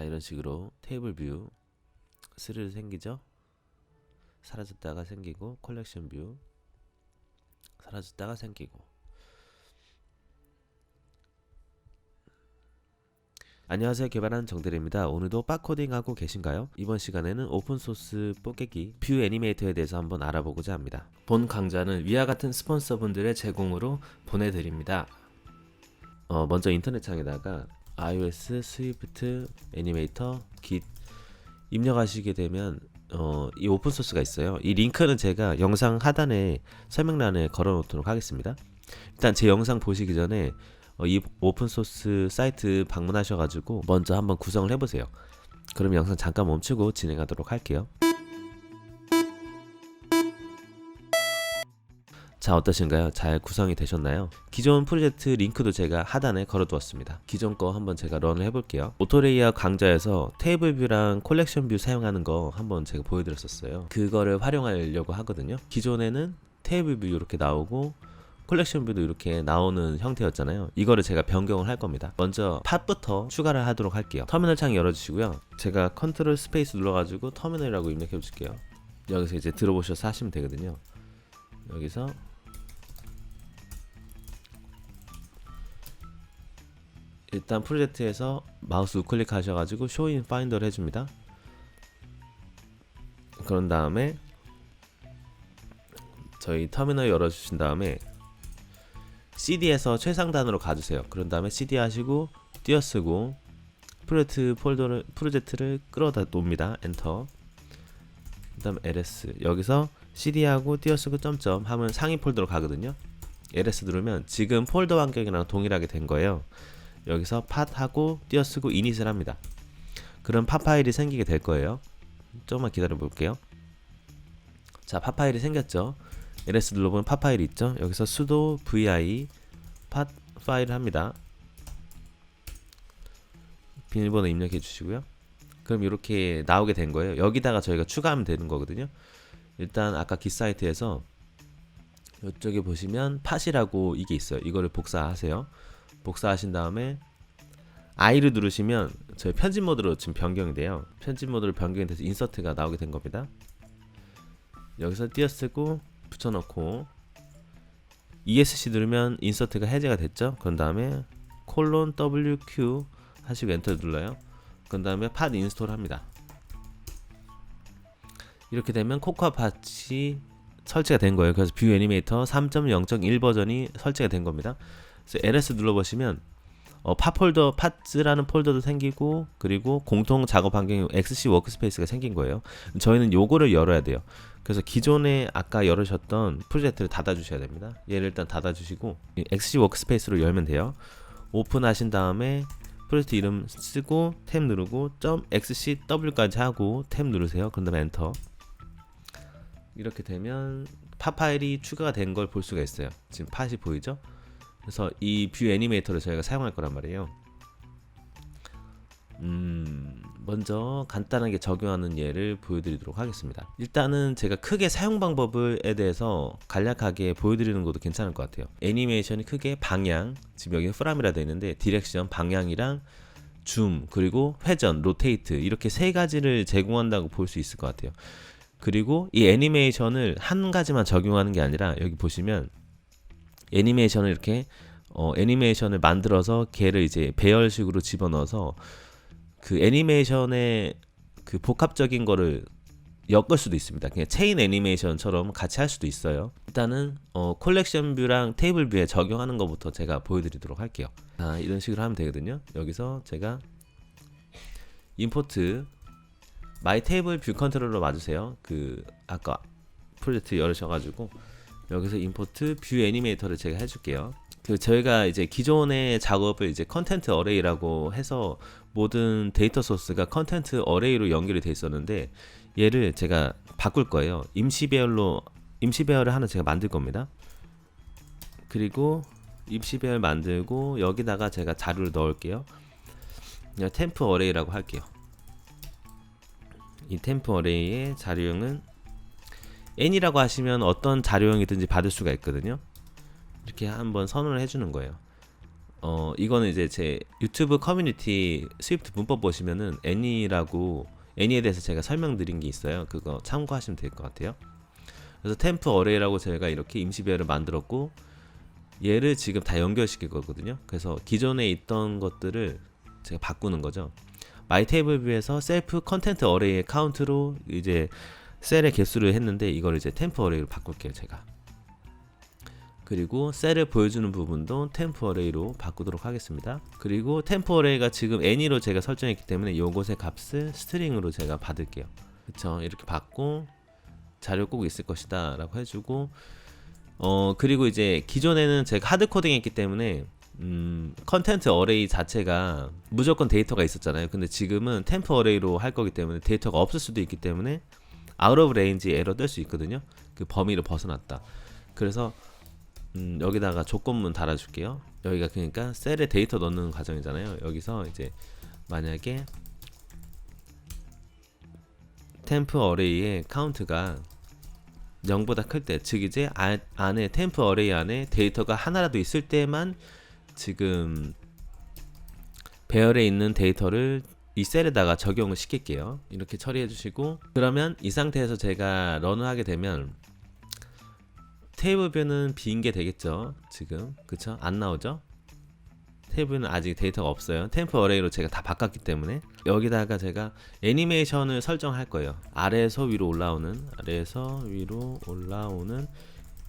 이런 식으로 테이블 뷰 스르르 생기죠. 사라졌다가 생기고, 컬렉션 뷰 사라졌다가 생기고. 안녕하세요, 개발하는 정대리입니다. 오늘도 빡코딩 하고 계신가요? 이번 시간에는 오픈소스 뽀개기 뷰 애니메이터에 대해서 한번 알아보고자 합니다. 본 강좌는 위와 같은 스폰서분들의 제공으로 보내드립니다. 먼저 인터넷 창에다가 iOS 스위프트 애니메이터 깃 입력하시게 되면 이 오픈소스가 있어요. 이 링크는 제가 영상 하단에 설명란에 걸어 놓도록 하겠습니다. 일단 제 영상 보시기 전에 이 오픈소스 사이트 방문하셔가지고 먼저 한번 구성을 해보세요. 그럼 영상 잠깐 멈추고 진행하도록 할게요. 자, 어떠신가요? 잘 구성이 되셨나요? 기존 프로젝트 링크도 제가 하단에 걸어두었습니다. 기존 거 한번 제가 런을 해볼게요. 오토레이아웃 강좌에서 테이블 뷰랑 콜렉션 뷰 사용하는 거 한번 제가 보여드렸었어요. 그거를 활용하려고 하거든요. 기존에는 테이블 뷰 이렇게 나오고 콜렉션 뷰도 이렇게 나오는 형태였잖아요. 이거를 제가 변경을 할 겁니다. 먼저 팟부터 추가를 하도록 할게요. 터미널 창 열어주시고요. 제가 컨트롤 스페이스 눌러가지고 터미널이라고 입력해 줄게요. 여기서 이제 들어보셔서 하시면 되거든요. 여기서 일단 프로젝트에서 마우스 우클릭 하셔가지고 쇼 인 파인더를 해줍니다. 그런 다음에 저희 터미널 열어주신 다음에 CD에서 최상단으로 가주세요. 그런 다음에 CD 하시고 띄어쓰고 프로젝트를 끌어다 놓습니다. 엔터. 그 다음 ls 여기서 CD하고 띄어쓰고 점점 하면 상위 폴더로 가거든요. ls 누르면 지금 폴더 환경이랑 동일하게 된 거예요. 여기서 팟하고 띄어쓰고 이닛을 합니다. 그럼 팟 파일이 생기게 될 거예요. 조금만 기다려 볼게요. 자, 팟 파일이 생겼죠. ls 눌러보면 팟 파일이 있죠. 여기서 sudo vi 팟 파일을 합니다. 비밀번호 입력해 주시고요. 그럼 이렇게 나오게 된 거예요. 여기다가 저희가 추가하면 되는 거거든요. 일단 아까 깃 사이트에서 이쪽에 보시면 팟이라고 이게 있어요. 이거를 복사하세요. 복사하신 다음에 I를 누르시면 저희 편집 모드로 지금 변경이 돼요. 편집 모드로 변경이 돼서 인서트가 나오게 된 겁니다. 여기서 띄어쓰고 붙여넣고 ESC 누르면 인서트가 해제가 됐죠. 그런 다음에 콜론 WQ 하시고 엔터 눌러요. 그런 다음에 팟 인스톨 합니다. 이렇게 되면 코코아 팟이 설치가 된 거예요. 그래서 뷰 애니메이터 3.0.1 버전이 설치가 된 겁니다. 그래서 ls 눌러보시면 팟폴더, 팟즈라는 폴더도 생기고, 그리고 공통 작업 환경이 XC 워크스페이스가 생긴 거예요. 저희는 요거를 열어야 돼요. 그래서 기존에 아까 열으셨던 프로젝트를 닫아주셔야 됩니다. 얘를 일단 닫아주시고 XC 워크스페이스로 열면 돼요. 오픈하신 다음에 프로젝트 이름 쓰고 탭 누르고 .xcw까지 하고 탭 누르세요. 그런 다음에 엔터. 이렇게 되면 팟 파일이 추가가 된 걸 볼 수가 있어요. 지금 팟이 보이죠? 그래서 이 뷰 애니메이터를 저희가 사용할 거란 말이에요. 먼저 간단하게 적용하는 예를 보여드리도록 하겠습니다. 일단은 제가 크게 사용 방법에 대해서 간략하게 보여드리는 것도 괜찮을 것 같아요. 애니메이션이 크게 방향, 지금 여기 프람이라 되어 있는데 디렉션, 방향이랑 줌, 그리고 회전, 로테이트 이렇게 세 가지를 제공한다고 볼 수 있을 것 같아요. 그리고 이 애니메이션을 한 가지만 적용하는 게 아니라 여기 보시면 애니메이션을 이렇게 애니메이션을 만들어서 걔를 이제 배열식으로 집어넣어서 그 애니메이션의 그 복합적인 거를 엮을 수도 있습니다. 그냥 체인 애니메이션처럼 같이 할 수도 있어요. 일단은 콜렉션 뷰랑 테이블 뷰에 적용하는 것부터 제가 보여드리도록 할게요. 이런 식으로 하면 되거든요. 여기서 제가 임포트 마이 테이블 뷰 컨트롤러 맞으세요. 그 아까 프로젝트 열으셔가지고 여기서 임포트 뷰 애니메이터를 제가 해줄게요. 그 저희가 이제 기존의 작업을 이제 컨텐트 어레이라고 해서 모든 데이터 소스가 컨텐트 어레이로 연결이 돼 있었는데 얘를 제가 바꿀 거예요. 임시 배열을 하나 제가 만들 겁니다. 그리고 임시 배열 만들고 여기다가 제가 자료를 넣을게요. 그냥 템프 어레이라고 할게요. 이 템프 어레이의 자료형은 n이라고 하시면 어떤 자료형이든지 받을 수가 있거든요. 이렇게 한번 선언을 해주는 거예요. 이거는 이제 제 유튜브 커뮤니티 스위프트 문법 보시면은 애니에 대해서 제가 설명드린 게 있어요. 그거 참고하시면 될 것 같아요. 그래서 템프 어레이라고 제가 이렇게 임시 배열을 만들었고, 얘를 지금 다 연결시킬 거거든요. 그래서 기존에 있던 것들을 제가 바꾸는 거죠. 마이 테이블 뷰에서 셀프 컨텐트 어레이의 카운트로 이제 셀의 개수를 했는데, 이걸 이제 템프 어레이로 바꿀게요, 제가. 그리고 셀을 보여주는 부분도 템프 어레이로 바꾸도록 하겠습니다. 그리고 템프 어레이가 지금 any로 제가 설정했기 때문에 요것의 값을 스트링으로 제가 받을게요. 그쵸? 이렇게 받고 자료 꼭 있을 것이다 라고 해주고, 그리고 이제 기존에는 제가 하드 코딩 했기 때문에 컨텐트 어레이 자체가 무조건 데이터가 있었잖아요. 근데 지금은 템프 어레이로 할 거기 때문에 데이터가 없을 수도 있기 때문에 아웃 오브 레인지 에러 뜰 수 있거든요. 그 범위를 벗어났다. 그래서 여기다가 조건문 달아줄게요. 여기가 그러니까 셀에 데이터 넣는 과정이잖아요. 여기서 이제 만약에 템프 어레이의 카운트가 0보다 클 때, 즉 이제 안에 템프 어레이 안에 데이터가 하나라도 있을 때만 지금 배열에 있는 데이터를 이 셀에다가 적용을 시킬게요. 이렇게 처리해 주시고, 그러면 이 상태에서 제가 런을 하게 되면 테이블 뷰는 빈 게 되겠죠. 지금 그쵸? 안 나오죠? 테이블은 아직 데이터가 없어요. 템프 어레이로 제가 다 바꿨기 때문에. 여기다가 제가 애니메이션을 설정할 거예요. 아래에서 위로 올라오는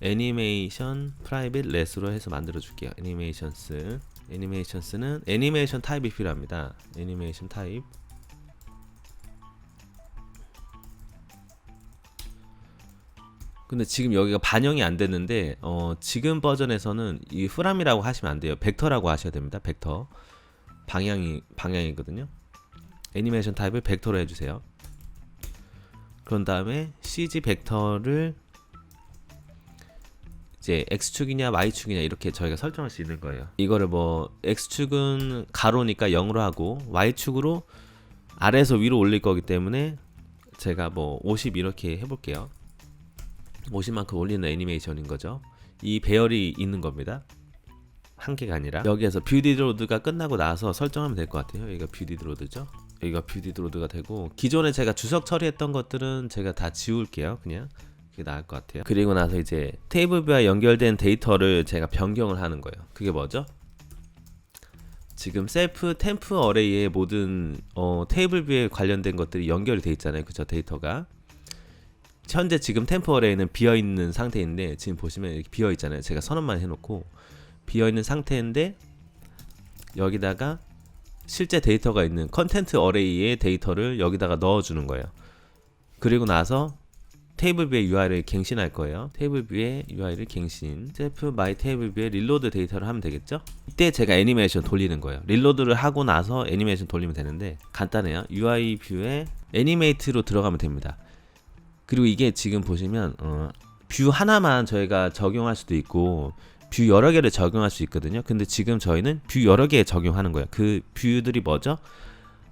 애니메이션 프라이빗 렛으로 해서 만들어 줄게요. 애니메이션스는 애니메이션 타입이 필요합니다. 애니메이션 타입. 근데 지금 여기가 반영이 안 됐는데, 지금 버전에서는 이 프람이라고 하시면 안 돼요. 벡터라고 하셔야 됩니다. 벡터. 방향이거든요. 애니메이션 타입을 벡터로 해주세요. 그런 다음에 CG 벡터를 이제 X축이냐 Y축이냐 이렇게 저희가 설정할 수 있는 거예요. 이거를 뭐 X축은 가로니까 0으로 하고, Y축으로 아래에서 위로 올릴 거기 때문에 제가 뭐 50 이렇게 해볼게요. 50만큼 올리는 애니메이션인 거죠. 이 배열이 있는 겁니다. 한 개가 아니라. 여기에서 뷰디드로드가 끝나고 나서 설정하면 될 것 같아요. 여기가 뷰디드로드죠. 여기가 뷰디드로드가 되고, 기존에 제가 주석 처리했던 것들은 제가 다 지울게요. 그냥 그게 나을 것 같아요. 그리고 나서 이제 테이블 뷰와 연결된 데이터를 제가 변경을 하는 거예요. 그게 뭐죠? 지금 셀프 템프 어레이의 모든 테이블 뷰에 관련된 것들이 연결이 돼 있잖아요. 그죠? 데이터가 현재 지금 템프 어레이는 비어있는 상태인데, 지금 보시면 이렇게 비어있잖아요. 제가 선언만 해놓고 비어있는 상태인데, 여기다가 실제 데이터가 있는 컨텐트 어레이의 데이터를 여기다가 넣어주는 거예요. 그리고 나서 테이블 뷰의 UI를 갱신할 거예요. 테이블 뷰의 UI를 갱신, 셀프 마이 테이블 뷰의 릴로드 데이터를 하면 되겠죠. 이때 제가 애니메이션 돌리는 거예요. 릴로드를 하고 나서 애니메이션 돌리면 되는데, 간단해요. UI 뷰에 애니메이트로 들어가면 됩니다. 그리고 이게 지금 보시면 뷰 하나만 저희가 적용할 수도 있고 뷰 여러 개를 적용할 수 있거든요. 근데 지금 저희는 뷰 여러 개 적용하는 거예요. 그 뷰들이 뭐죠?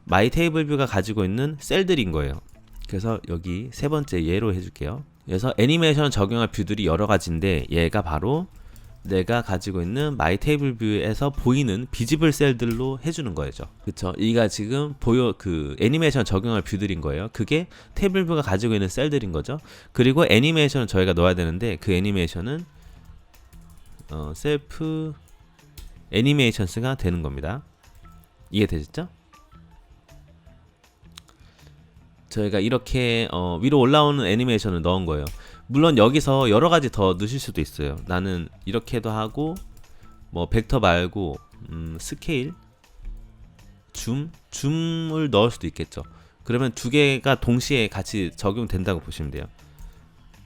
마이 테이블 뷰가 가지고 있는 셀들인 거예요. 그래서 여기 세 번째 얘로 해줄게요. 그래서 애니메이션 적용할 뷰들이 여러 가지인데, 얘가 바로 내가 가지고 있는 마이 테이블 뷰에서 보이는 비지블 셀들로 해주는 거죠. 그쵸? 이가 지금 그 애니메이션 적용할 뷰들인 거예요. 그게 테이블 뷰가 가지고 있는 셀들인 거죠. 그리고 애니메이션을 저희가 넣어야 되는데, 그 애니메이션은 셀프 애니메이션스가 되는 겁니다. 이해되셨죠? 저희가 이렇게 위로 올라오는 애니메이션을 넣은 거예요. 물론 여기서 여러 가지 더 넣으실 수도 있어요. 나는 이렇게도 하고, 뭐 벡터 말고 스케일, 줌을 넣을 수도 있겠죠. 그러면 두 개가 동시에 같이 적용된다고 보시면 돼요.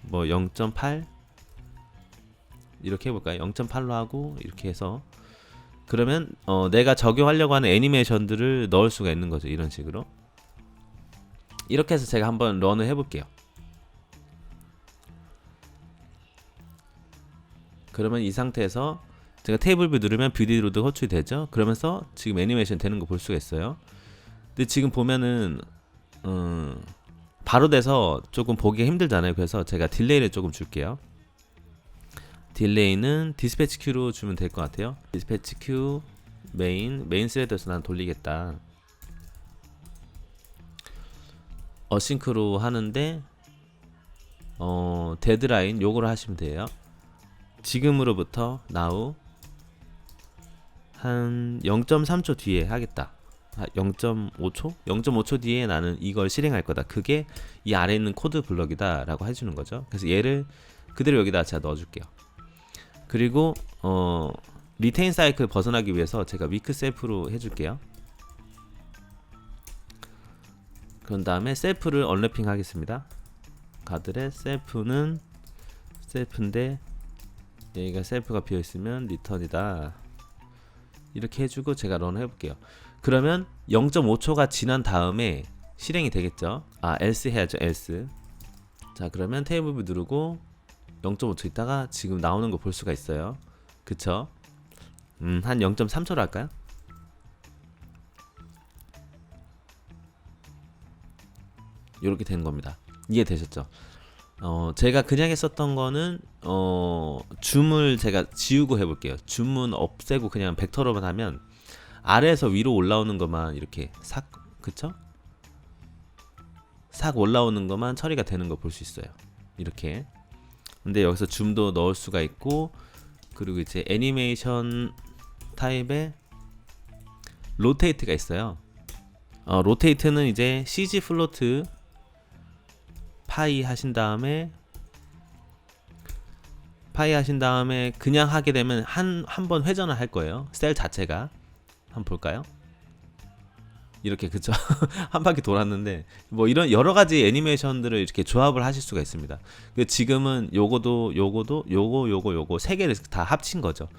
뭐 0.8 이렇게 해볼까요? 0.8로 하고 이렇게 해서, 그러면 내가 적용하려고 하는 애니메이션들을 넣을 수가 있는 거죠. 이런 식으로. 이렇게 해서 제가 한번 런을 해볼게요. 그러면 이 상태에서 제가 테이블 뷰 누르면 뷰디드로드 호출이 되죠. 그러면서 지금 애니메이션 되는 거 볼 수가 있어요. 근데 지금 보면은 바로 돼서 조금 보기 힘들잖아요. 그래서 제가 딜레이를 조금 줄게요. 딜레이는 디스패치 큐로 주면 될 것 같아요. 디스패치 큐 메인 스레드에서 난 돌리겠다. 어싱크로 하는데 데드라인 요거를 하시면 돼요. 지금으로부터 now 한 0.3초 뒤에 하겠다. 0.5초? 0.5초 뒤에 나는 이걸 실행할 거다. 그게 이 아래에 있는 코드 블럭이다 라고 해주는 거죠. 그래서 얘를 그대로 여기다 제가 넣어줄게요. 그리고 리테인 사이클 벗어나기 위해서 제가 위크 셀프로 해줄게요. 그런 다음에 셀프를 언래핑 하겠습니다. 가드렛 셀프는 셀프인데 여기가 셀프가 비어있으면 리턴이다. 이렇게 해주고 제가 런 해볼게요. 그러면 0.5초가 지난 다음에 실행이 되겠죠. else 해야죠. else. 자, 그러면 테이블 뷰 누르고 0.5초 있다가 지금 나오는 거 볼 수가 있어요. 그쵸? 한 0.3초로 할까요? 이렇게 되는 겁니다. 이해되셨죠? 제가 그냥 했었던 거는 줌을 제가 지우고 해볼게요. 줌은 없애고 그냥 벡터로만 하면 아래에서 위로 올라오는 것만 이렇게 싹, 그쵸? 싹 올라오는 것만 처리가 되는 거 볼 수 있어요. 이렇게. 근데 여기서 줌도 넣을 수가 있고, 그리고 이제 애니메이션 타입에 로테이트가 있어요. 로테이트는 이제 CG 플로트 파이 하신 다음에 그냥 하게 되면 한 번 회전을 할 거예요. 셀 자체가. 한번 볼까요? 이렇게, 그쵸? 한 바퀴 돌았는데 뭐 이런 여러 가지 애니메이션들을 이렇게 조합을 하실 수가 있습니다. 지금은 요거 세 개를 다 합친 거죠.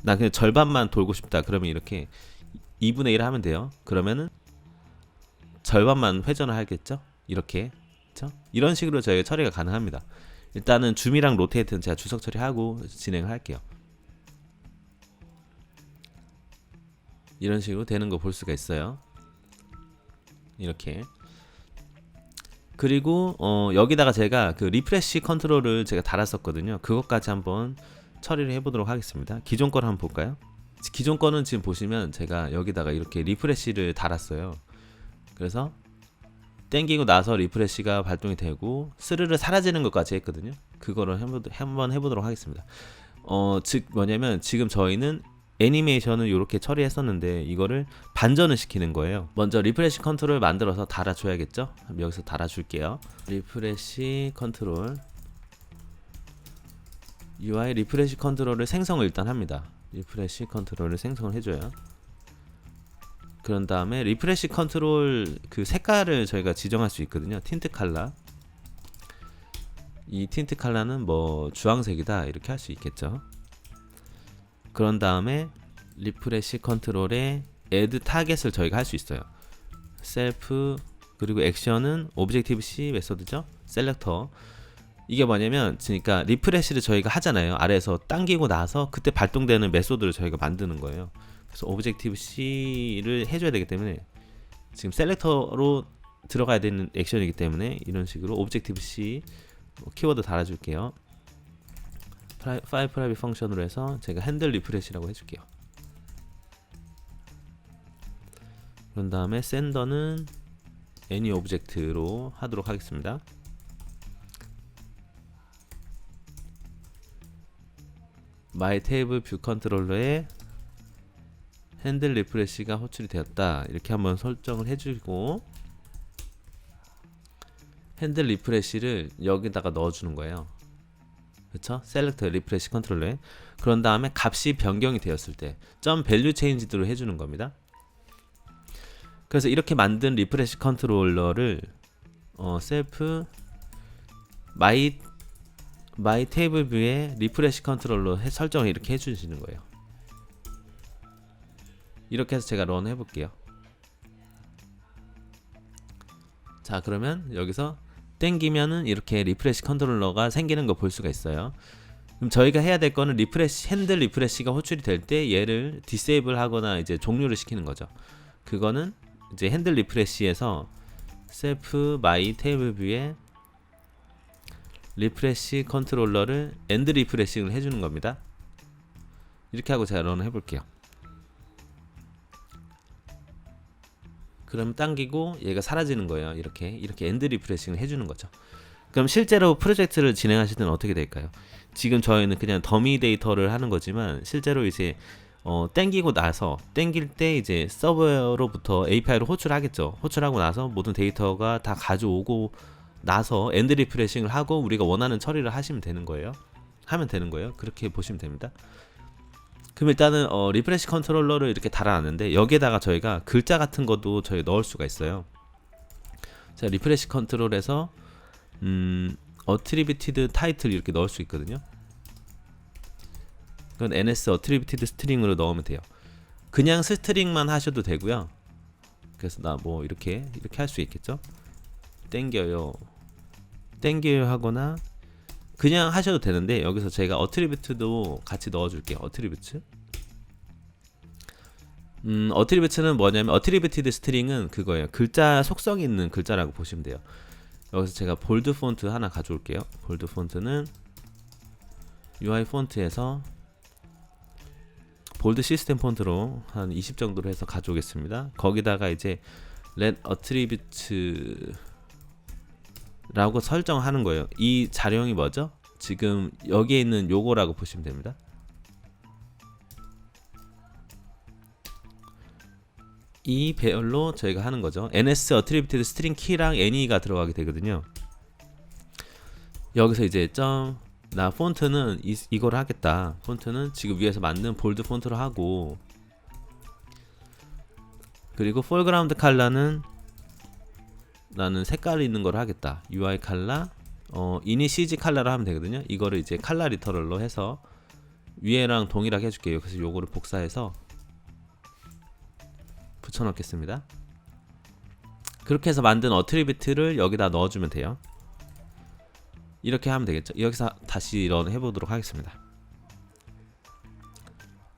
나 그냥 절반만 돌고 싶다. 그러면 이렇게 2분의 1 하면 돼요. 그러면은 절반만 회전을 하겠죠? 이렇게. 그쵸? 이런 식으로 저희가 처리가 가능합니다. 일단은 줌이랑 로테이트는 제가 주석 처리하고 진행을 할게요. 이런 식으로 되는 거 볼 수가 있어요. 이렇게. 그리고 여기다가 제가 그 리프레시 컨트롤을 제가 달았었거든요. 그것까지 한번 처리를 해보도록 하겠습니다. 기존 거를 한번 볼까요? 기존 거는 지금 보시면 제가 여기다가 이렇게 리프레시를 달았어요. 그래서 땡기고 나서 리프레시가 발동이 되고 스르르 사라지는 것까지 했거든요. 그거를 한번 해보도록 하겠습니다. 즉 뭐냐면 지금 저희는 애니메이션을 이렇게 처리했었는데 이거를 반전을 시키는 거예요. 먼저 리프레시 컨트롤 만들어서 달아줘야겠죠. 여기서 달아줄게요. 리프레시 컨트롤 UI 리프레시 컨트롤을 생성을 일단 합니다. 리프레시 컨트롤을 생성을 해줘요. 그런 다음에 리프레시 컨트롤 그 색깔을 저희가 지정할 수 있거든요. 틴트 컬러. 이 틴트 컬러는 뭐 주황색이다 이렇게 할 수 있겠죠. 그런 다음에 리프레시 컨트롤에 add 타겟을 저희가 할 수 있어요. 셀프 그리고 액션은 오브젝티브 C 메소드죠. 셀렉터. 이게 뭐냐면 그러니까 리프레시를 저희가 하잖아요. 아래에서 당기고 나서 그때 발동되는 메소드를 저희가 만드는 거예요. 그래서 오브젝티브 C를 해줘야 되기 때문에 지금 셀렉터로 들어가야 되는 액션이기 때문에 이런 식으로 오브젝티브 C 키워드 달아줄게요. 파일 프라이빗 펑션으로 해서 제가 핸들 리프레시라고 해줄게요. 그런 다음에 샌더는 any 오브젝트로 하도록 하겠습니다. 마이 테이블 뷰 컨트롤러에 핸들 리프레시가 호출이 되었다. 이렇게 한번 설정을 해주고 핸들 리프레시를 여기다가 넣어주는 거예요. 그쵸? 셀렉트 리프레시 컨트롤러에. 그런 다음에 값이 변경이 되었을 때 점 밸류 체인지드로 해주는 겁니다. 그래서 이렇게 만든 리프레시 컨트롤러를 셀프 마이 테이블 뷰에 리프레시 컨트롤러 설정을 이렇게 해주시는 거예요. 이렇게 해서 제가 런 해볼게요. 자, 그러면 여기서 땡기면은 이렇게 리프레시 컨트롤러가 생기는 거 볼 수가 있어요. 그럼 저희가 해야 될 거는 핸들 리프레시가 호출이 될 때 얘를 디세이블 하거나 이제 종료를 시키는 거죠. 그거는 이제 핸들 리프레시에서 셀프 마이 테이블 뷰에 리프레시 컨트롤러를 엔드 리프레싱을 해주는 겁니다. 이렇게 하고 제가 런 해볼게요. 그럼 당기고 얘가 사라지는 거예요. 이렇게 엔드 리프레싱을 해주는 거죠. 그럼 실제로 프로젝트를 진행하실 때는 어떻게 될까요? 지금 저희는 그냥 더미 데이터를 하는 거지만 실제로 이제 땡기고 나서 땡길 때 이제 서버로부터 API로 호출하겠죠. 호출하고 나서 모든 데이터가 다 가져오고 나서 엔드 리프레싱을 하고 우리가 원하는 처리를 하시면 되는 거예요. 그렇게 보시면 됩니다. 그럼 일단은 리프레시 컨트롤러를 이렇게 달아놨는데 여기에다가 저희가 글자 같은 것도 저희 넣을 수가 있어요. 자, 리프레시 컨트롤에서 attributed title 이렇게 넣을 수 있거든요. 그건 ns attributed string으로 넣으면 돼요. 그냥 스트링만 하셔도 되고요. 그래서 나 뭐 이렇게 할 수 있겠죠. 땡겨요 하거나 그냥 하셔도 되는데 여기서 제가 attribute도 같이 넣어줄게요. attribute는 뭐냐면 attributed string은 그거예요. 글자 속성이 있는 글자라고 보시면 돼요. 여기서 제가 볼드 폰트 하나 가져올게요. 볼드 폰트는 UI 폰트에서 볼드 시스템 폰트로 한 20 정도로 해서 가져오겠습니다. 거기다가 이제 let attribute 라고 설정하는 거예요. 이 자료형이 뭐죠? 지금 여기에 있는 요거라고 보시면 됩니다. 이 배열로 저희가 하는 거죠. ns attributed string key랑 any가 들어가게 되거든요. 여기서 이제 나 폰트는 이걸 하겠다. 폰트는 지금 위에서 만든 볼드 폰트로 하고, 그리고 foreground 컬러는 나는 색깔이 있는 걸 하겠다. UI 컬러, init 컬러로 하면 되거든요. 이거를 이제 컬러 리터럴로 해서 위에랑 동일하게 해줄게요. 그래서 요거를 복사해서 붙여넣겠습니다. 그렇게 해서 만든 어트리뷰트를 여기다 넣어주면 돼요. 이렇게 하면 되겠죠. 여기서 다시 런 해보도록 하겠습니다.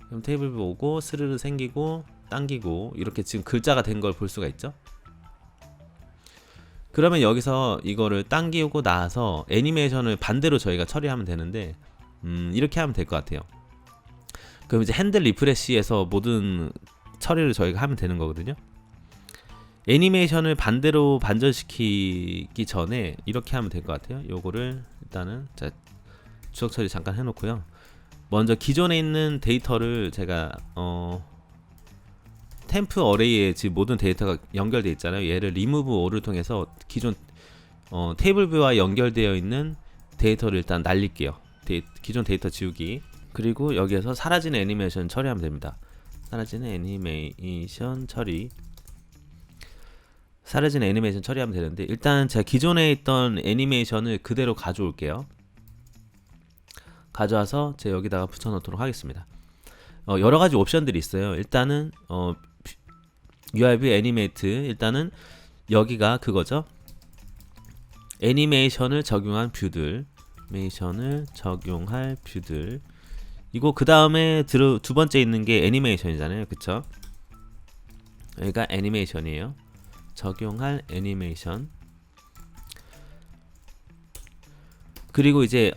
그럼 테이블 뷰 오고 스르르 생기고 당기고 이렇게 지금 글자가 된 걸 볼 수가 있죠. 그러면 여기서 이거를 당기고 나서 애니메이션을 반대로 저희가 처리하면 되는데 이렇게 하면 될 것 같아요. 그럼 이제 핸들 리프레시에서 모든 처리를 저희가 하면 되는 거거든요. 애니메이션을 반대로 반전시키기 전에 이렇게 하면 될 것 같아요. 요거를 일단은 자, 추적 처리 잠깐 해놓고요. 먼저 기존에 있는 데이터를 제가 템프 어레이에 지금 모든 데이터가 연결되어 있잖아요. 얘를 remove all을 통해서 기존 테이블 뷰와 연결되어 있는 데이터를 일단 날릴게요. 기존 데이터 지우기. 그리고 여기에서 사라지는 애니메이션 처리하면 됩니다. 사라지는 애니메이션 처리하면 되는데, 일단 제가 기존에 있던 애니메이션을 그대로 가져올게요. 가져와서 제가 여기다가 붙여놓도록 하겠습니다. 여러가지 옵션들이 있어요. 일단은 UIB 애니메이트, 일단은 여기가 그거죠. 애니메이션을 적용한 뷰들, 이거 그 다음에 두 번째 있는 게 애니메이션이잖아요. 그쵸? 여기가 애니메이션이에요. 적용할 애니메이션. 그리고 이제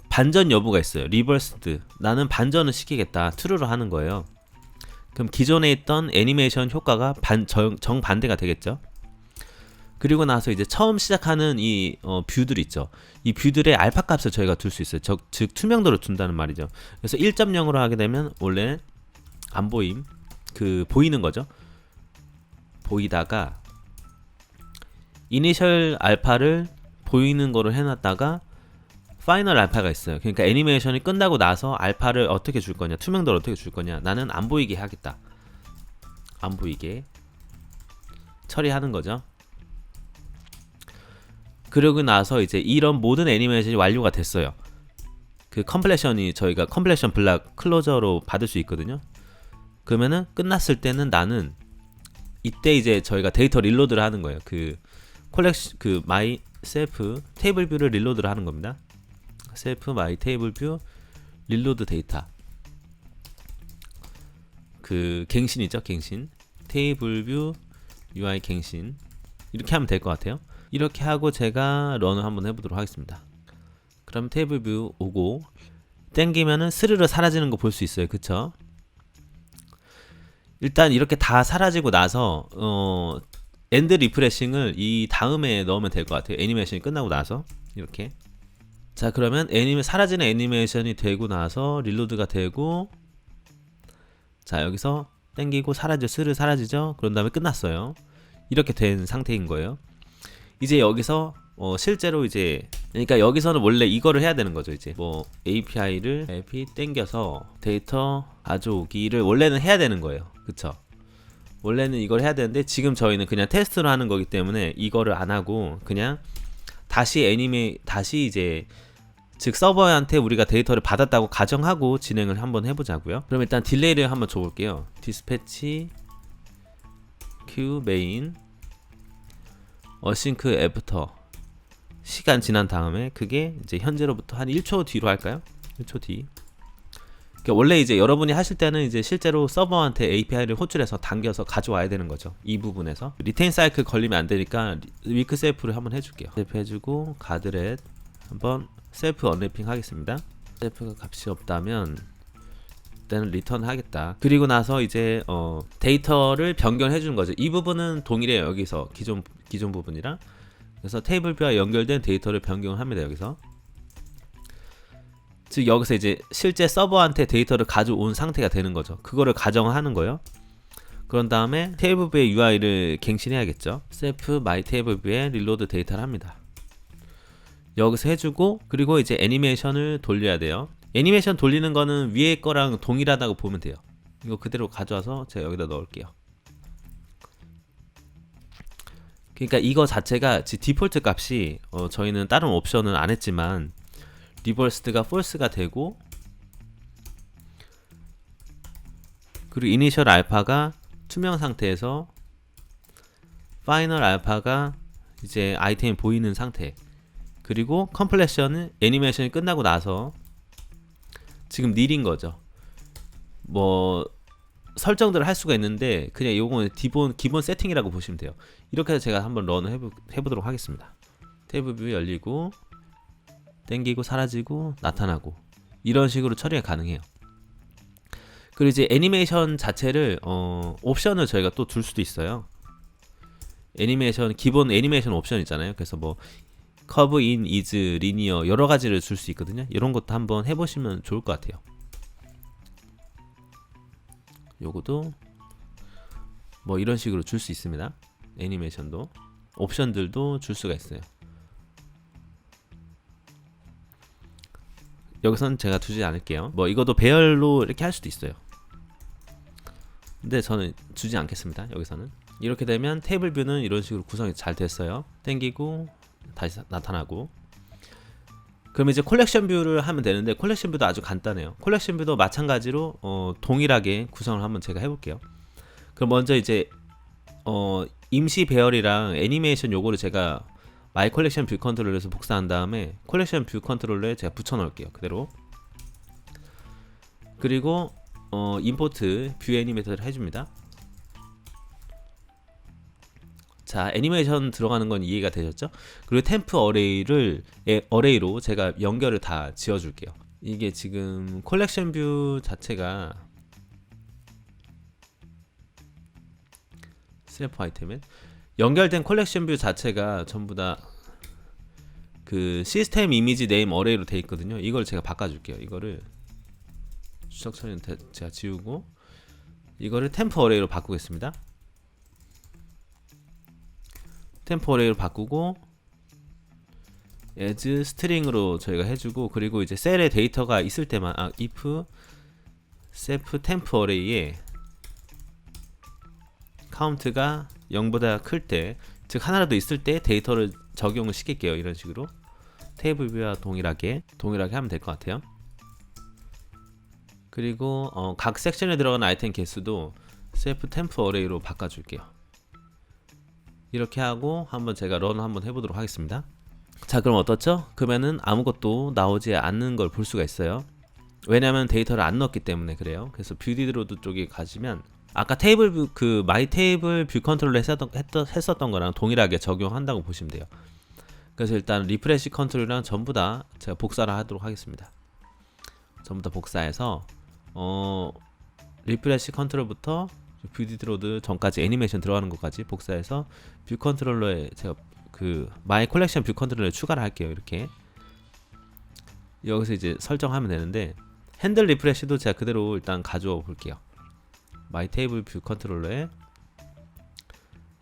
반전 여부가 있어요. 리버스드. 나는 반전을 시키겠다. true로 하는 거예요. 그럼 기존에 있던 애니메이션 효과가 정반대가 되겠죠. 그리고 나서 이제 처음 시작하는 이 뷰들 있죠. 이 뷰들의 알파 값을 저희가 둘 수 있어요. 즉 투명도를 둔다는 말이죠. 그래서 1.0으로 하게 되면 원래 안 보임, 보이는 거죠. 보이다가 이니셜 알파를 보이는 거로 해놨다가 파이널 알파가 있어요. 그러니까 애니메이션이 끝나고 나서 알파를 어떻게 줄 거냐, 투명도를 어떻게 줄 거냐. 나는 안 보이게 하겠다. 안 보이게 처리하는 거죠. 그러고 나서 이제 이런 모든 애니메이션이 완료가 됐어요. 그 컴플레션이 저희가 컴플레션 블락 클로저로 받을 수 있거든요. 그러면은 끝났을 때는 나는 이때 이제 저희가 데이터 릴로드를 하는 거예요. 마이 셀프 테이블 뷰를 릴로드를 하는 겁니다. 셀프 마이 테이블 뷰 릴로드 데이터. 갱신이죠, 갱신. 테이블 뷰 UI 갱신. 이렇게 하면 될 것 같아요. 이렇게 하고 제가 런을 한번 해보도록 하겠습니다. 그럼 테이블 뷰 오고 땡기면은 스르르 사라지는 거 볼 수 있어요. 그쵸? 일단 이렇게 다 사라지고 나서 엔드 리프레싱을 이 다음에 넣으면 될 것 같아요. 애니메이션이 끝나고 나서 이렇게. 자, 그러면 사라지는 애니메이션이 되고 나서 릴로드가 되고, 자, 여기서 땡기고 스르르 사라지죠. 그런 다음에 끝났어요. 이렇게 된 상태인 거예요. 이제 여기서 실제로 이제, 그러니까 여기서는 원래 이거를 해야 되는 거죠. 이제 뭐 API를 땡겨서 데이터 가져오기를 원래는 해야 되는 거예요. 그쵸? 원래는 이걸 해야 되는데 지금 저희는 그냥 테스트로 하는 거기 때문에 이거를 안 하고 그냥 다시 이제 즉 서버한테 우리가 데이터를 받았다고 가정하고 진행을 한번 해보자고요. 그럼 일단 딜레이를 한번 줘볼게요. 디스패치 q 메인 어싱크 애프터 시간 지난 다음에 그게 이제 현재로부터 한 1초 뒤로 할까요? 1초 뒤. 그러니까 원래 이제 여러분이 하실 때는 이제 실제로 서버한테 API를 호출해서 당겨서 가져와야 되는 거죠. 이 부분에서 리테인 사이클 걸리면 안 되니까 위크 셀프를 한번 해줄게요. 셀프 해주고 가드렛 한번 셀프 언래핑 하겠습니다. 셀프가 값이 없다면 일단은 리턴 하겠다. 그리고 나서 이제 데이터를 변경해 주는 거죠. 이 부분은 동일해요. 여기서 기존 부분이랑. 그래서 테이블 뷰와 연결된 데이터를 변경을 합니다. 여기서. 즉 여기서 이제 실제 서버한테 데이터를 가져온 상태가 되는 거죠. 그거를 가정하는 거예요. 그런 다음에 테이블 뷰의 UI를 갱신해야겠죠. 셀프 마이 테이블 뷰에 릴로드 데이터를 합니다. 여기서 해주고, 그리고 이제 애니메이션을 돌려야 돼요. 애니메이션 돌리는 거는 위에 거랑 동일하다고 보면 돼요. 이거 그대로 가져와서 제가 여기다 넣을게요. 그러니까 이거 자체가 디폴트 값이 저희는 다른 옵션은 안 했지만 리버스드가 false가 되고, 그리고 이니셜 알파가 투명 상태에서 파이널 알파가 이제 아이템이 보이는 상태, 그리고 컴플레션은 애니메이션이 끝나고 나서 지금 닐인 거죠. 뭐 설정들을 할 수가 있는데 그냥 이거는 기본 세팅이라고 보시면 돼요. 이렇게 해서 제가 한번 런을 해보도록 하겠습니다. 테이블 뷰 열리고 땡기고 사라지고 나타나고 이런 식으로 처리가 가능해요. 그리고 이제 애니메이션 자체를 옵션을 저희가 또 둘 수도 있어요. 기본 애니메이션 옵션 있잖아요. 그래서 뭐 커브 인 이즈 리니어 여러 가지를 줄 수 있거든요. 이런 것도 한번 해보시면 좋을 것 같아요. 요거도 뭐 이런 식으로 줄 수 있습니다. 애니메이션도 옵션들도 줄 수가 있어요. 여기서는 제가 두지 않을게요. 뭐 이것도 배열로 이렇게 할 수도 있어요. 근데 저는 주지 않겠습니다. 여기서는 이렇게 되면 테이블 뷰는 이런 식으로 구성이 잘 됐어요. 땡기고 다시 나타나고. 그럼 이제 콜렉션 뷰를 하면 되는데 콜렉션 뷰도 아주 간단해요. 콜렉션 뷰도 마찬가지로 동일하게 구성을 한번 제가 해볼게요. 그럼 먼저 이제 임시 배열이랑 애니메이션 요거를 제가 마이 콜렉션 뷰 컨트롤러에서 복사한 다음에 콜렉션 뷰 컨트롤러에 제가 붙여 넣을게요. 그대로. 그리고 임포트 뷰 애니메이터를 해줍니다. 자, 애니메이션 들어가는 건 이해가 되셨죠? 그리고 템프 어레이로 제가 연결을 다 지어줄게요. 이게 지금 콜렉션 뷰 자체가 셀프 아이템에 연결된 콜렉션 뷰 자체가 전부 다 그 시스템 이미지 네임 어레이로 돼 있거든요. 이걸 제가 바꿔줄게요. 이거를 추적 처리는 제가 지우고 이거를 템프 어레이로 바꾸겠습니다. 템프 어레이로 바꾸고 as 스트링으로 저희가 해주고, 그리고 이제 셀에 데이터가 있을 때만 if self temp array에 카운트가 0보다 클 때, 즉 하나라도 있을 때 데이터를 적용을 시킬게요. 이런 식으로 테이블 뷰와 동일하게 하면 될 것 같아요. 그리고 각 섹션에 들어간 아이템 개수도 self temp array로 바꿔줄게요. 이렇게 하고 한번 제가 런 한번 해보도록 하겠습니다. 자, 그럼 어떻죠? 그러면은 아무것도 나오지 않는 걸 볼 수가 있어요. 왜냐하면 데이터를 안 넣었기 때문에 그래요. 그래서 뷰디드로드 쪽에 가시면 아까 테이블 뷰 마이 테이블 뷰 컨트롤러 했었던 거랑 동일하게 적용한다고 보시면 돼요. 그래서 일단 리프레시 컨트롤이랑 전부 다 제가 복사를 하도록 하겠습니다. 전부 다 복사해서 리프레시 컨트롤부터 뷰 디드로드 전까지 애니메이션 들어가는 것까지 복사해서 뷰 컨트롤러에 제가 그 마이 콜렉션 뷰 컨트롤러에 추가를 할게요. 이렇게 여기서 이제 설정하면 되는데 핸들 리프레시도 제가 그대로 일단 가져와 볼게요. 마이 테이블 뷰 컨트롤러에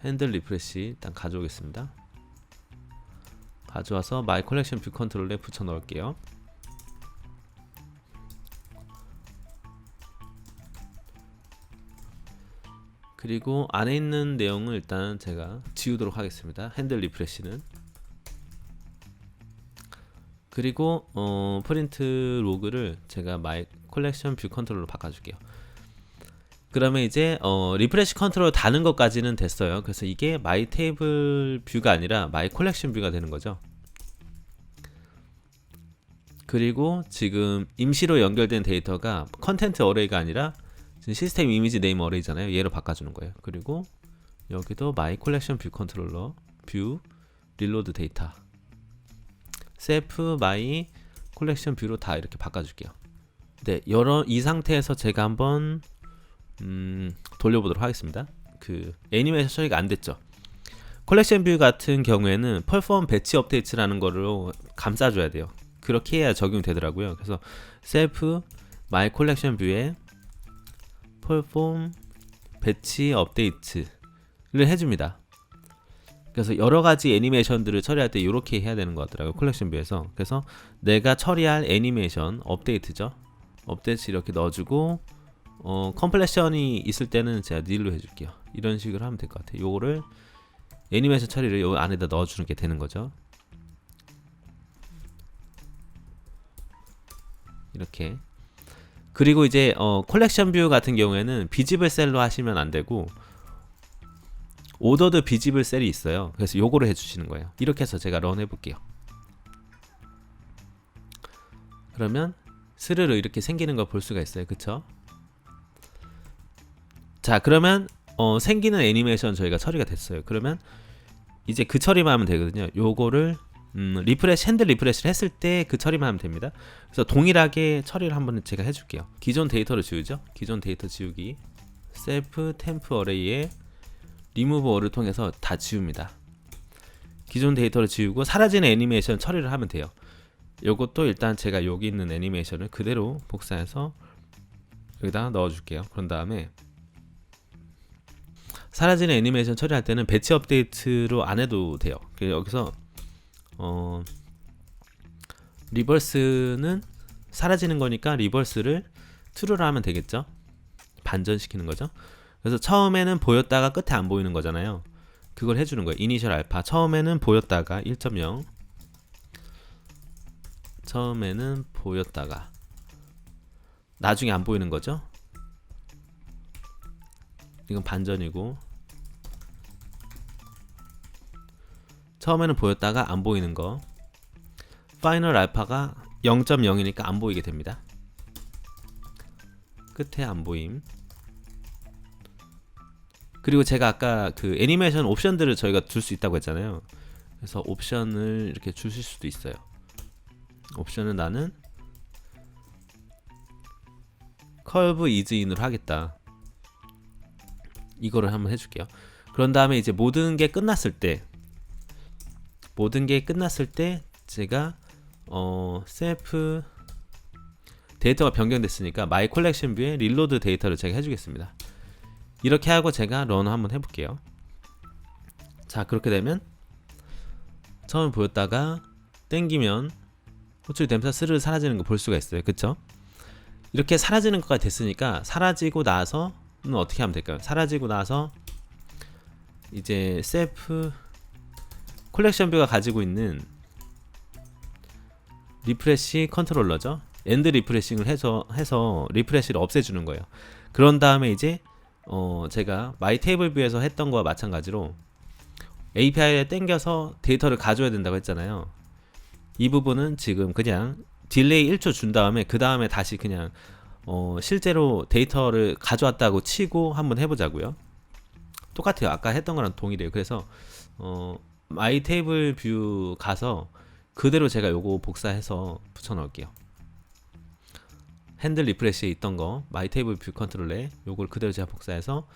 핸들 리프레시 일단 가져오겠습니다. 가져와서 마이 콜렉션 뷰 컨트롤러에 붙여 넣을게요. 그리고 안에 있는 내용을 일단 제가 지우도록 하겠습니다. 핸들 리프레시는. 그리고 프린트 로그를 제가 마이 콜렉션 뷰 컨트롤러 바꿔줄게요. 그러면 이제 리프레시 컨트롤 다는 것까지는 됐어요. 그래서 이게 마이 테이블 뷰가 아니라 마이 콜렉션 뷰가 되는 거죠. 그리고 지금 임시로 연결된 데이터가 컨텐트 어레이가 아니라 시스템 이미지 네임 어레이잖아요. 얘로 바꿔주는 거예요. 그리고 여기도 마이 콜렉션 뷰 컨트롤러 뷰 릴로드 데이터 셀프 마이 콜렉션 뷰로 다 이렇게 바꿔줄게요. 네, 이 상태에서 제가 한번 돌려보도록 하겠습니다. 그 애니메이션 처리가 안 됐죠. 콜렉션 뷰 같은 경우에는 perform batch updates라는 거로 감싸줘야 돼요. 그렇게 해야 적용이 되더라고요. 그래서 셀프 마이 콜렉션 뷰에 perform batch updates를 해줍니다. 그래서 여러 가지 애니메이션들을 처리할 때 이렇게 해야 되는 것 같더라고요. 콜렉션 뷰에서. 그래서 내가 처리할 애니메이션 업데이트죠. 업데이트 이렇게 넣어주고 컴플레션이 있을 때는 제가 닐로 해줄게요. 이런 식으로 하면 될 것 같아요. 요거를 애니메이션 처리를 요 안에다 넣어주는 게 되는 거죠. 이렇게. 그리고 이제 콜렉션 뷰 같은 경우에는 비지블 셀로 하시면 안 되고 오더드 비지블 셀이 있어요. 그래서 요거를 해주시는 거예요. 이렇게 해서 제가 런 해볼게요. 그러면 스르르 이렇게 생기는 걸 볼 수가 있어요. 그쵸? 자, 그러면 생기는 애니메이션 저희가 처리가 됐어요. 그러면 이제 그 처리만 하면 되거든요. 요거를 리프레시, 핸들 리프레시를 했을 때 그 처리만 하면 됩니다. 그래서 동일하게 처리를 한번 제가 해줄게요. 기존 데이터를 지우죠. 기존 데이터 지우기 셀프 템프 어레이에 리무브 어를 통해서 다 지웁니다. 기존 데이터를 지우고 사라지는 애니메이션 처리를 하면 돼요. 요것도 일단 제가 여기 있는 애니메이션을 그대로 복사해서 여기다 넣어줄게요. 그런 다음에 사라지는 애니메이션 처리할 때는 배치 업데이트로 안 해도 돼요. 여기서 리버스는 사라지는 거니까 리버스를 true로 하면 되겠죠. 반전시키는 거죠. 그래서 처음에는 보였다가 끝에 안 보이는 거잖아요. 그걸 해주는 거예요. 이니셜 알파 처음에는 보였다가 1.0 처음에는 보였다가 나중에 안 보이는 거죠. 이건 반전이고 처음에는 보였다가 안 보이는 거 파이널 알파가 0.0이니까 안 보이게 됩니다. 끝에 안 보임. 그리고 제가 아까 그 애니메이션 옵션들을 저희가 줄 수 있다고 했잖아요. 그래서 옵션을 이렇게 주실 수도 있어요. 옵션은 나는 curve is in으로 하겠다. 이거를 한번 해줄게요. 그런 다음에 이제 모든 게 끝났을 때 제가 셀프 데이터가 변경됐으니까 마이 콜렉션 뷰에 릴로드 데이터를 제가 해주겠습니다. 이렇게 하고 제가 런 한번 해볼게요. 자, 그렇게 되면 처음 보였다가 땡기면 호출 댐사 스르르 사라지는 거 볼 수가 있어요. 그쵸? 이렇게 사라지는 것까지 됐으니까 사라지고 나서는 어떻게 하면 될까요? 사라지고 나서 이제 셀프 콜렉션 뷰가 가지고 있는 리프레시 컨트롤러죠. 엔드 리프레싱을 해서 리프레시를 없애주는 거예요. 그런 다음에 이제 제가 마이 테이블 뷰에서 했던 거와 마찬가지로 API에 땡겨서 데이터를 가져야 된다고 했잖아요. 이 부분은 지금 그냥 딜레이 1초 준 다음에 그 다음에 다시 그냥 실제로 데이터를 가져왔다고 치고 한번 해보자고요. 똑같아요. 아까 했던 거랑 동일해요. 그래서 마이 테이블 뷰 가서 그대로 제가 요거 복사해서 붙여 넣을게요. 핸들 리프레시에 있던 거 마이 테이블 뷰 컨트롤에 요걸 그대로 제가 복사해서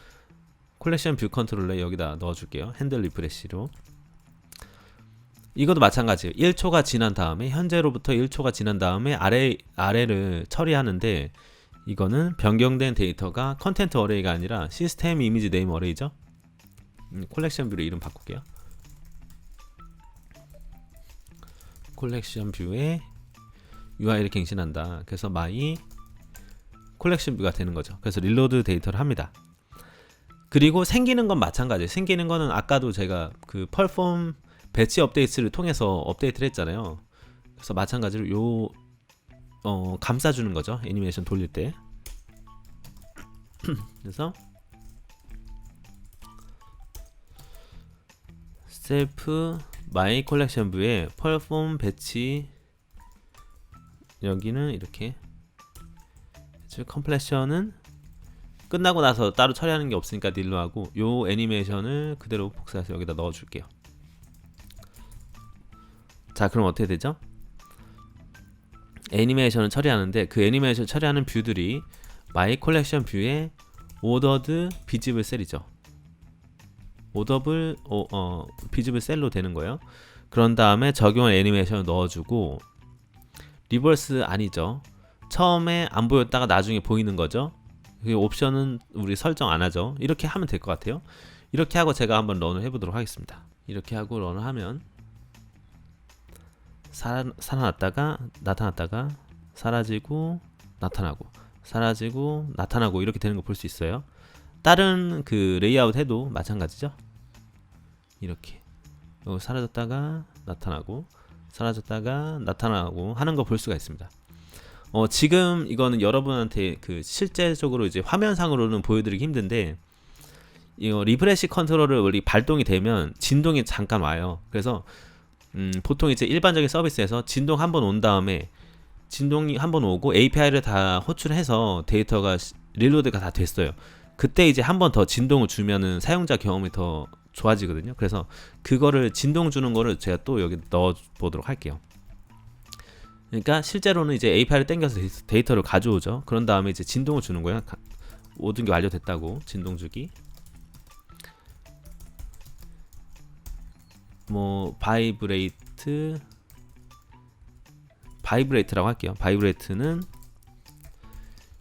콜렉션 뷰 컨트롤러에 여기다 넣어줄게요. 핸들 리프레시로. 이것도 마찬가지예요. 1초가 지난 다음에, 현재로부터 1초가 지난 다음에 아래를 처리하는데, 이거는 변경된 데이터가 컨텐트 어레이가 아니라 시스템 이미지 네임 어레이죠. 콜렉션 뷰로 이름 바꿀게요. 콜렉션 뷰에 UI를 갱신한다. 그래서 my 콜렉션 뷰가 되는 거죠. 그래서 릴로드 데이터를 합니다. 그리고 생기는 건 마찬가지예요. 생기는 거는 아까도 제가 그 펄폼 배치 업데이트를 통해서 업데이트를 했잖아요. 그래서 마찬가지로 감싸주는 거죠. 애니메이션 돌릴 때. 그래서 셀프 마이 콜렉션 뷰에 펄폼 배치, 여기는 이렇게 컴플레션은 끝나고 나서 따로 처리하는 게 없으니까 닐로 하고, 요 애니메이션을 그대로 복사해서 여기다 넣어 줄게요. 자, 그럼 어떻게 되죠? 애니메이션을 처리하는데, 그 애니메이션 처리하는 뷰들이 마이 콜렉션 뷰에 오더드 비지블 셀이죠. 오더블 비지블 셀로 되는 거예요. 그런 다음에 적용한 애니메이션을 넣어주고, 리버스 아니죠. 처음에 안 보였다가 나중에 보이는 거죠. 그 옵션은 우리 설정 안 하죠. 이렇게 하면 될 것 같아요. 이렇게 하고 제가 한번 런을 해보도록 하겠습니다. 이렇게 하고 런을 하면 살아났다가 나타났다가 사라지고 나타나고 사라지고 나타나고 이렇게 되는 거 볼 수 있어요. 다른 그 레이아웃 해도 마찬가지죠. 이렇게 사라졌다가 나타나고 사라졌다가 나타나고 하는 거 볼 수가 있습니다. 지금 이거는 여러분한테 그 실제적으로 이제 화면상으로는 보여드리기 힘든데, 이거 리프레시 컨트롤을 우리 발동이 되면 진동이 잠깐 와요. 그래서 보통 이제 일반적인 서비스에서 진동 한번 온 다음에, 진동이 한번 오고 API를 다 호출해서 데이터가 릴로드가 다 됐어요. 그때 이제 한 번 더 진동을 주면은 사용자 경험이 더 좋아지거든요. 그래서 그거를 진동 주는 거를 제가 또 여기 넣어 보도록 할게요. 그러니까 실제로는 이제 API를 당겨서 데이터를 가져오죠. 그런 다음에 이제 진동을 주는 거예요. 모든 게 완료됐다고 진동 주기. 뭐 바이브레이트라고 할게요. 바이브레이트는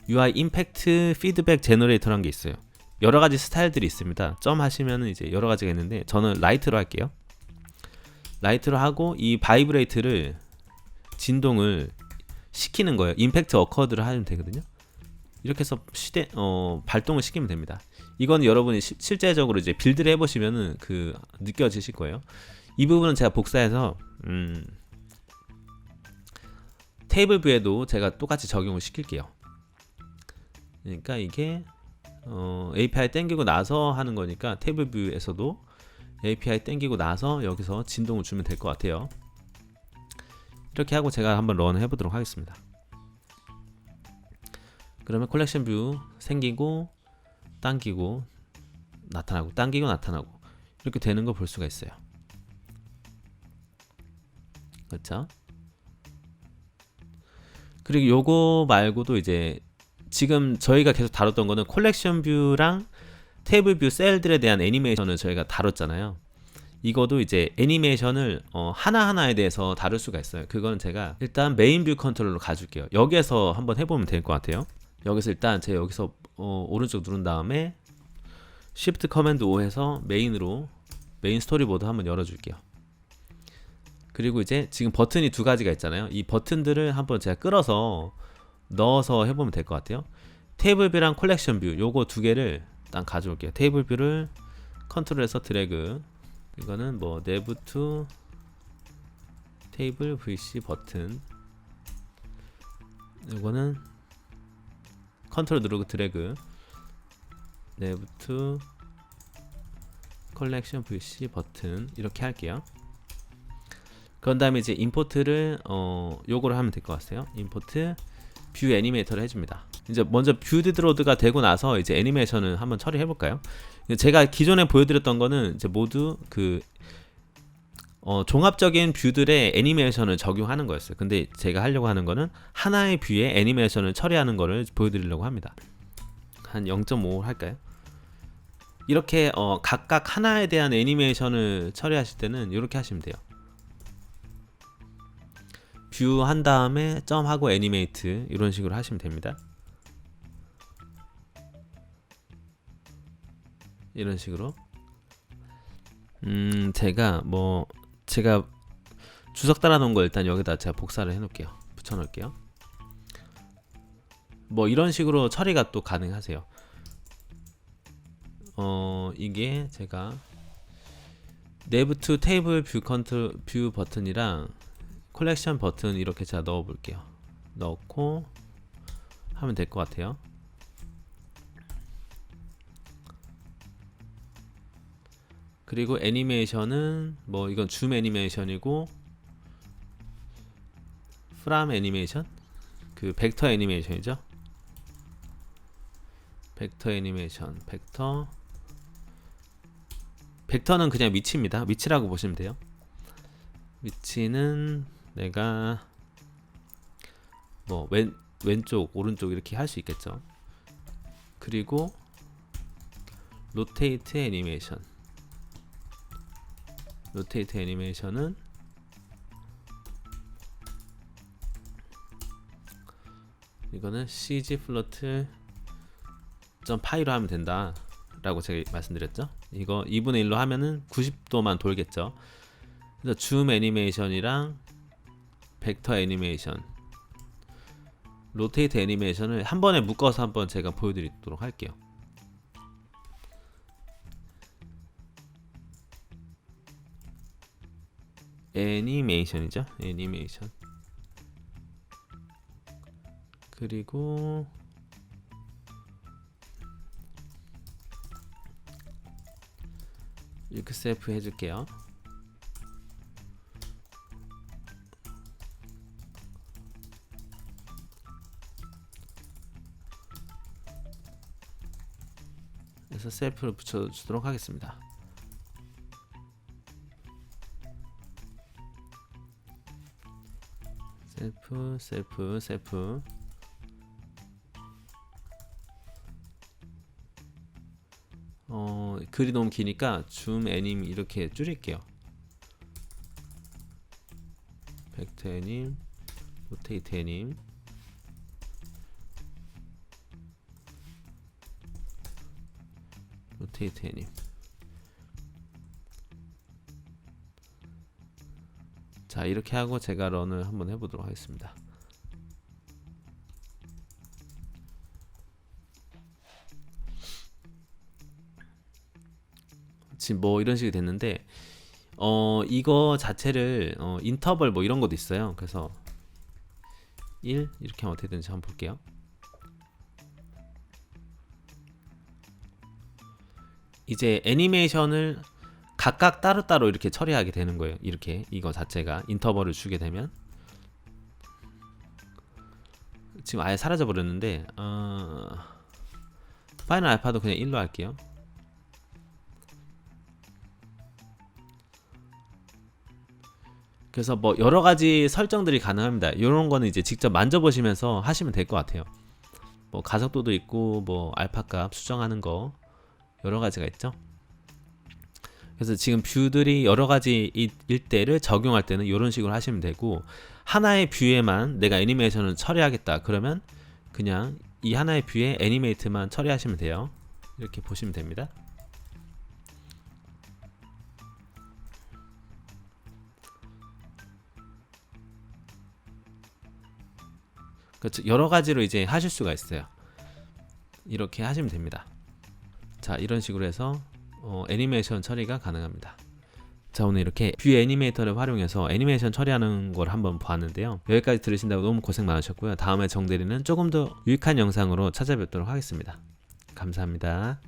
UI 임팩트 피드백 제너레이터라는 게 있어요. 여러 가지 스타일들이 있습니다. 점 하시면은 이제 여러 가지가 있는데, 저는 라이트로 할게요. 라이트로 하고 이 바이브레이트를 진동을 시키는 거예요. 임팩트 어커드를 하면 되거든요. 이렇게 해서 발동을 시키면 됩니다. 이건 여러분이 실제적으로 이제 빌드를 해보시면은 느껴지실 거예요. 이 부분은 제가 복사해서 테이블 뷰에도 제가 똑같이 적용을 시킬게요. 그러니까 이게 API 땡기고 나서 하는 거니까 테이블 뷰에서도 API 땡기고 나서 여기서 진동을 주면 될 것 같아요. 이렇게 하고 제가 한번 런 해보도록 하겠습니다. 그러면 콜렉션 뷰 생기고 당기고 나타나고 당기고 나타나고 이렇게 되는 걸 볼 수가 있어요. 그렇죠? 그리고 요거 말고도 이제 지금 저희가 계속 다뤘던 거는 콜렉션 뷰랑 테이블 뷰 셀들에 대한 애니메이션을 저희가 다뤘잖아요. 이거도 이제 애니메이션을 하나하나에 대해서 다룰 수가 있어요. 그건 제가 일단 메인 뷰 컨트롤러 가줄게요. 여기에서 한번 해보면 될 것 같아요. 여기서 일단 제가 여기서 오른쪽 누른 다음에 Shift 커맨드 O 해서 메인 스토리보드 한번 열어줄게요. 그리고 이제 지금 버튼이 두 가지가 있잖아요. 이 버튼들을 한번 제가 끌어서 넣어서 해보면 될 것 같아요. 테이블 뷰랑 콜렉션 뷰 요거 두 개를 딱 가져올게요. 테이블 뷰를 컨트롤해서 드래그, 이거는 뭐 nev to 테이블 vc 버튼, 이거는 컨트롤 누르고 드래그 nev to collection vc 버튼 이렇게 할게요. 그런 다음에 이제 임포트를 요거를 하면 될 것 같아요. 임포트 뷰 애니메이터를 해줍니다. 이제 먼저 뷰 디드로드가 되고 나서 이제 애니메이션을 한번 처리해 볼까요? 제가 기존에 보여드렸던 거는 이제 모두 종합적인 뷰들의 애니메이션을 적용하는 거였어요. 근데 제가 하려고 하는 거는 하나의 뷰에 애니메이션을 처리하는 거를 보여드리려고 합니다. 한 0.5 할까요? 이렇게 각각 하나에 대한 애니메이션을 처리하실 때는 이렇게 하시면 돼요. 뷰 한 다음에 점하고 애니메이트 이런 식으로 하시면 됩니다. 이런 식으로. 제가 주석 달아 놓은 거 일단 여기다 제가 복사를 해 놓을게요. 붙여 놓을게요. 뭐 이런 식으로 처리가 또 가능하세요. 이게 제가 내부 투 테이블 뷰 컨트롤 뷰 버튼이랑 컬렉션 버튼 이렇게 제가 넣어 볼게요. 넣고 하면 될 것 같아요. 그리고 애니메이션은 뭐 이건 줌 애니메이션이고 프람 애니메이션 그 벡터 애니메이션이죠. 벡터 애니메이션 벡터는 그냥 위치입니다. 위치라고 보시면 돼요. 위치는 내가 뭐 왼쪽 오른쪽 이렇게 할 수 있겠죠. 그리고 로테이트 애니메이션은 이거는 cg 플로트 .py로 하면 된다 라고 제가 말씀드렸죠. 이거 2분의 1로 하면은 90도만 돌겠죠. 그래서 줌 애니메이션이랑 벡터 애니메이션, 로테이트 애니메이션을 한 번에 묶어서 한번 제가 보여드리도록 할게요. 애니메이션이죠. 애니메이션. 그리고 익셀프 해줄게요. 그래서 셀프를 붙여주도록 하겠습니다. 셀프 글이 너무 기니까 줌 애님 이렇게 줄일게요. 벡터 애님, 로테이트 애님, 로테이트 애님. 자, 이렇게 하고 제가 런을 한번 해보도록 하겠습니다. 지금 뭐 이런 식이 됐는데 이거 자체를 인터벌 뭐 이런 것도 있어요. 그래서 1 이렇게 하면 어떻게 되는지 한번 볼게요. 이제 애니메이션을 각각 따로따로 이렇게 처리하게 되는 거예요. 이렇게 이거 자체가 인터벌을 주게 되면 지금 아예 사라져 버렸는데 파이널 알파도 그냥 1로 할게요. 그래서 뭐 여러 가지 설정들이 가능합니다. 이런 거는 이제 직접 만져보시면서 하시면 될 것 같아요. 뭐 가속도도 있고 뭐 알파 값 수정하는 거 여러 가지가 있죠. 그래서 지금 뷰들이 여러 가지일 때를 적용할 때는 이런 식으로 하시면 되고, 하나의 뷰에만 내가 애니메이션을 처리하겠다 그러면 그냥 이 하나의 뷰에 애니메이트만 처리하시면 돼요. 이렇게 보시면 됩니다. 그렇죠. 여러 가지로 이제 하실 수가 있어요. 이렇게 하시면 됩니다. 자, 이런 식으로 해서 애니메이션 처리가 가능합니다. 자, 오늘 이렇게 뷰 애니메이터를 활용해서 애니메이션 처리하는 걸 한번 봤는데요. 여기까지 들으신다고 너무 고생 많으셨고요. 다음에 정대리는 조금 더 유익한 영상으로 찾아뵙도록 하겠습니다. 감사합니다.